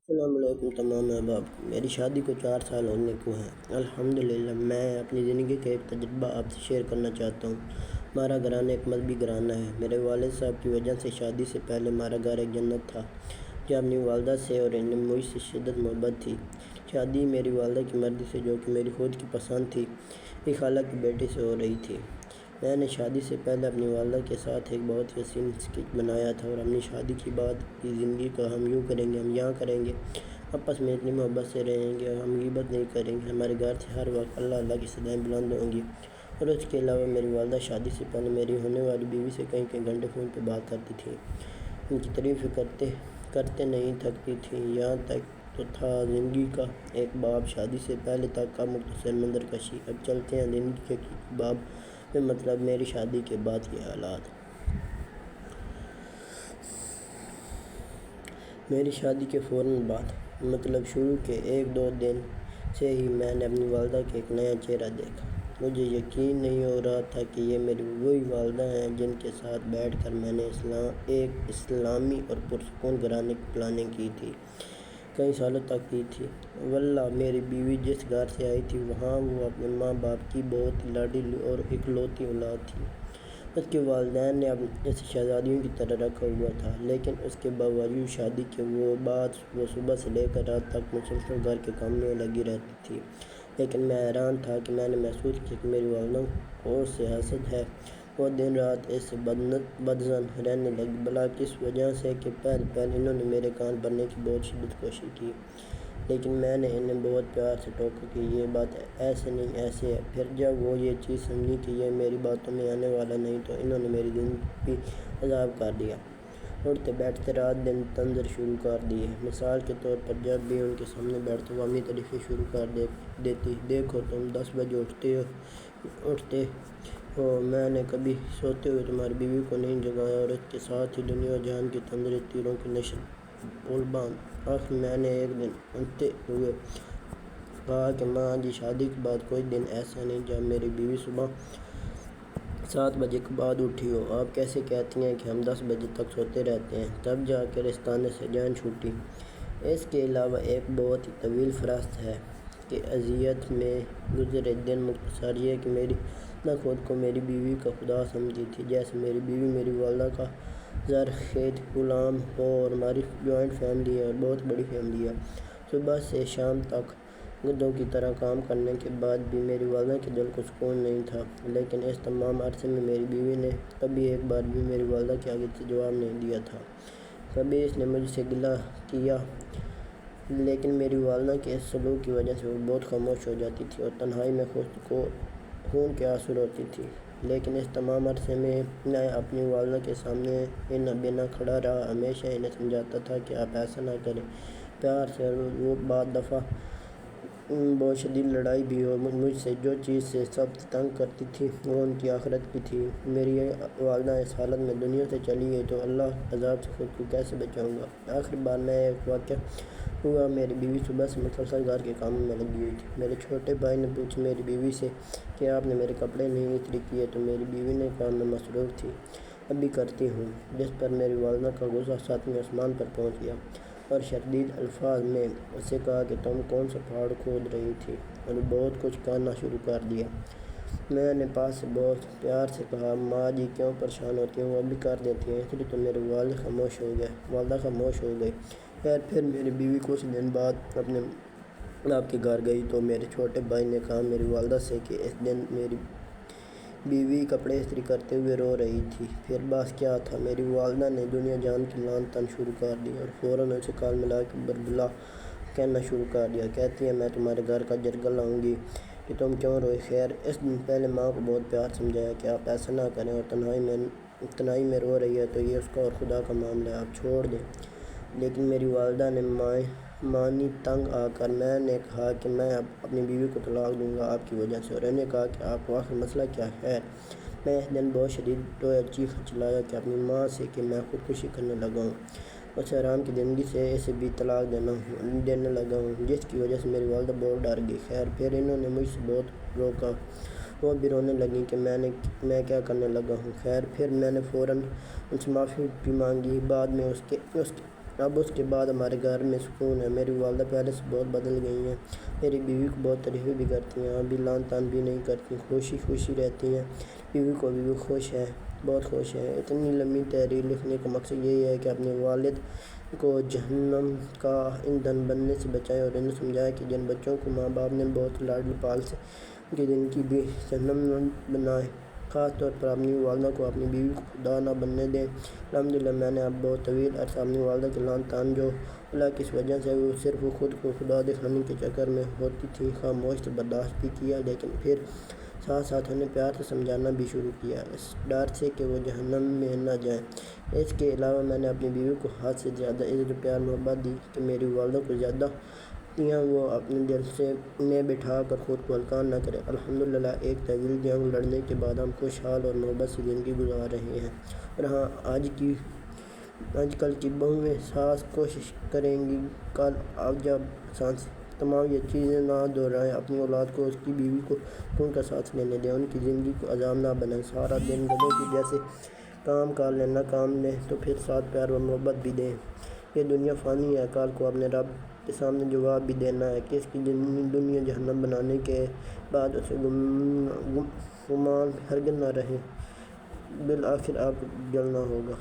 السلام علیکم تمام احباب کو۔ میری شادی کو 4 سال ہونے کو ہیں۔ الحمدللہ میں اپنی زندگی کا ایک تجربہ آپ سے شیئر کرنا چاہتا ہوں۔ ہمارا گھرانہ ایک مذہبی گھرانہ ہے۔ میرے والد صاحب کی وجہ سے شادی سے پہلے ہمارا گھر ایک جنت تھا، جو اپنی والدہ سے اور انہیں مجھ سے شدت محبت تھی۔ شادی میری والدہ کی مرضی سے، جو کہ میری خود کی پسند تھی، ایک خالہ کی بیٹی سے ہو رہی تھی۔ میں نے شادی سے پہلے اپنی والدہ کے ساتھ ایک بہت ہی حسین اسکیچ بنایا تھا، اور اپنی شادی کے بعد کی زندگی کو ہم یوں کریں گے، ہم یہاں کریں گے، آپس میں اتنی محبت سے رہیں گے، ہم غیبت نہیں کریں گے، ہمارے گھر سے ہر وقت اللہ اللہ کی صدائیں بلند ہوں گی۔ اور اس کے علاوہ میری والدہ شادی سے پہلے میری ہونے والی بیوی سے کئی کئی گھنٹے فون پہ بات کرتی تھی، ان کی تعریفیں کرتے نہیں تھکتی تھیں۔ یہاں تک تو تھا زندگی کا ایک باب، شادی سے پہلے تک کا مختصر منظر کشی۔ اب چلتے ہیں زندگی کے حقیقی باب میں، مطلب میری شادی کے بعد کے حالات۔ میری شادی کے فوراً بعد، مطلب شروع کے 1-2 دن سے ہی میں نے اپنی والدہ کا ایک نیا چہرہ دیکھا۔ مجھے یقین نہیں ہو رہا تھا کہ یہ میری وہی والدہ ہیں جن کے ساتھ بیٹھ کر میں نے ایک اسلامی اور پرسکون گھرانے کی پلاننگ کی تھی، کئی سالوں تک کی تھی۔ واللہ میری بیوی جس گھر سے آئی تھی، وہاں وہ اپنے ماں باپ کی بہت ہی لاڈلی اور اکلوتی اولاد تھی۔ اس کے والدین نے اسے شہزادیوں کی طرح رکھا ہوا تھا، لیکن اس کے باوجود شادی کے بعد وہ صبح سے لے کر رات تک مسلسل گھر کے کام میں لگی رہتی تھی۔ لیکن میں حیران تھا کہ میں نے محسوس کیا کہ میری والدہ کو اس سے حسد ہے۔ وہ دن رات اس سے بدظن رہنے لگی، بھلا کس وجہ سے کہ پہلے انہوں نے میرے کان بھرنے کی بہت شدید کوشش کی، لیکن میں نے انہیں بہت پیار سے ٹوکا کہ یہ بات ایسے نہیں، ایسے ہے۔ پھر جب وہ یہ چیز سمجھی کہ یہ میری باتوں میں آنے والا نہیں، تو انہوں نے میری زندگی پہ عذاب کر دیا۔ اٹھتے بیٹھتے رات دن طنز شروع کر دیے۔ مثال کے طور پر جب بھی ان کے سامنے بیٹھتا وہ اپنی تعریفیں شروع کر دیتی، دیکھو تم 10 بجے اٹھتے ہو، میں نے کبھی سوتے ہوئے تمہاری بیوی کو نہیں جگایا، اور اس کے ساتھ ہی دنیا و جہان کی تندرے تیروں کی نشر پول باندھ۔ آخر میں نے ایک دن اونگتے ہوئے کہا کہ ماں جی، شادی کے بعد کوئی دن ایسا نہیں جب میری بیوی صبح 7 بجے کے بعد اٹھی ہو۔ آپ کیسے کہتی ہیں کہ ہم 10 بجے تک سوتے رہتے ہیں؟ تب جا کر اس طانے سے جان چھوٹی۔ اس کے علاوہ ایک بہت ہی طویل فہرست ہے کہ اذیت میں گزرے دن۔ مختصر یہ کہ میری والدہ خود کو میری بیوی کا خدا سمجھتی تھی، جیسے میری بیوی میری والدہ کا زر خرید غلام ہو۔ اور ہماری جوائنٹ فیملی ہے، اور بہت بڑی فیملی ہے۔ صبح سے شام تک گدھوں کی طرح کام کرنے کے بعد بھی میری والدہ کے دل کو سکون نہیں تھا۔ لیکن اس تمام عرصے میں میری بیوی نے کبھی ایک بار بھی میری والدہ کے آگے سے جواب نہیں دیا تھا۔ کبھی اس نے مجھ سے گلہ کیا، لیکن میری والدہ کے اس سلوک کی وجہ سے وہ بہت خاموش ہو جاتی تھی، اور تنہائی میں خون کے آنسو روتی تھی۔ لیکن اس تمام عرصے میں میں اپنی والدہ کے سامنے بنا کھڑا رہا، ہمیشہ انہیں سمجھاتا تھا کہ آپ ایسا نہ کریں، پیار سے۔ اور وہ بعض دفعہ بہت شدید لڑائی بھی ہو مجھ سے، جو چیز سے سب تنگ کرتی تھی وہ ان کی آخرت کی تھی۔ میری والدہ اس حالت میں دنیا سے چلی گئی تو اللہ عذاب سے خود کو کیسے بچاؤں گا؟ آخر بار میں ایک واقعہ ہوا، میری بیوی صبح سے مسلسل گھر کے کاموں میں لگی ہوئی تھی۔ میرے چھوٹے بھائی نے پوچھا میری بیوی سے کہ آپ نے میرے کپڑے نہیں استری کیے، تو میری بیوی نے کہا میں مصروف تھی، ابھی کرتی ہوں۔ جس پر میری والدہ کا غصہ 7ویں آسمان پر پہنچ گیا، اور شدید الفاظ میں اس سے کہا کہ تم کون سا پہاڑ کھود رہی تھی، اور بہت کچھ کہنا شروع کر دیا۔ میں نے پاس سے بہت پیار سے کہا ماں جی کیوں پریشان ہوتی ہیں، وہ ابھی کر دیتی ہیں۔ اس لیے تو میرے والدہ خاموش ہو گئی۔ خیر پھر میری بیوی کچھ دن بعد اپنے آپ کے گھر گئی، تو میرے چھوٹے بھائی نے کہا میری والدہ سے کہ اس دن میری بیوی کپڑے استری کرتے ہوئے رو رہی تھی۔ پھر بات کیا تھا؟ میری والدہ نے دنیا جان کی لعن طعن شروع کر دی، اور فوراً اسے کال ملا کے بربلا کہنا شروع کر دیا۔ کہتی ہے میں تمہارے گھر کا جرگہ لاؤں گی کہ تم کیوں روئی۔ خیر اس دن پہلے ماں کو بہت پیار سمجھایا کہ آپ ایسا نہ کریں، اور تنہائی میں رو رہی ہے تو یہ اس کا اور خدا کا معاملہ ہے، آپ چھوڑ دیں۔ لیکن میری والدہ نے مانی تنگ آ کر میں نے کہا کہ میں اب اپنی بیوی کو طلاق دوں گا آپ کی وجہ سے، اور انہیں کہا کہ آپ کو آخر مسئلہ کیا ہے؟ خیر میں اس دن بہت شدید رویا، چیخا چلایا کہ اپنی ماں سے کہ میں خودکشی کرنے لگا ہوں، اس حرام کی زندگی سے اسے بھی طلاق دینے لگا ہوں، جس کی وجہ سے میری والدہ بہت ڈر گئی۔ خیر پھر انہوں نے مجھ سے بہت روکا، وہ بھی رونے لگیں کہ میں کیا کرنے لگا ہوں۔ خیر پھر میں نے فوراً ان سے معافی بھی مانگی۔ بعد میں اب اس کے بعد ہمارے گھر میں سکون ہے۔ میری والدہ پہلے سے بہت بدل گئی ہیں۔ میری بیوی کو بہت تعریفیں بھی کرتی ہیں، ابھی لعن طعن بھی نہیں کرتی، خوشی رہتی ہیں۔ بیوی کو بھی خوش ہے، بہت خوش ہے۔ اتنی لمبی تحریر لکھنے کا مقصد یہی ہے کہ اپنے والد کو جہنم کا ایندھن بننے سے بچائیں اور انہیں سمجھائیں کہ جن بچوں کو ماں باپ نے بہت لاڈ پال سے ان کی زندگی بھی جہنم نہ بنائیں۔ خاص طور پر اپنی والدہ کو اپنی بیوی کو خدا نہ بننے دیں۔ الحمدللہ میں نے اب بہت طویل عرصہ اپنی والدہ کے لعن طعن جو اللہ کی اس وجہ سے وہ صرف خود کو خدا دکھانے کے چکر میں ہوتی تھی خاموش برداشت بھی کیا، لیکن پھر ساتھ ساتھ انہیں پیار سے سمجھانا بھی شروع کیا، اس ڈر سے کہ وہ جہنم میں نہ جائیں۔ اس کے علاوہ میں نے اپنی بیوی کو حد سے زیادہ عزت و پیار محبت دی کہ میری والدہ کو زیادہ تیاں وہ اپنے دل میں بٹھا کر خود کو ہلکا نہ کرے۔ الحمدللہ ایک طویل جنگ لڑنے کے بعد ہم خوشحال اور محبت سے زندگی گزار رہے ہیں۔ اور ہاں، آج کل کی بہویں ساس کوشش کریں گی کل اب جب تمام یہ چیزیں نہ دہرائیں، اپنی اولاد کو اس کی بیوی کو سکون کا سانس لینے دیں، ان کی زندگی کو عذاب نہ بنائیں، سارا دن گدھے کی جیسے کام کر لیں، نہ کام لیں تو پھر ساتھ پیار و محبت بھی دیں۔ یہ دنیا فانی ہے، کل کو اپنے رب کے سامنے جواب بھی دینا ہے کہ اس کی دنیا جہنم بنانے کے بعد اسے گمان ہرگز نہ رہے، بالآخر آپ کو جلنا ہوگا۔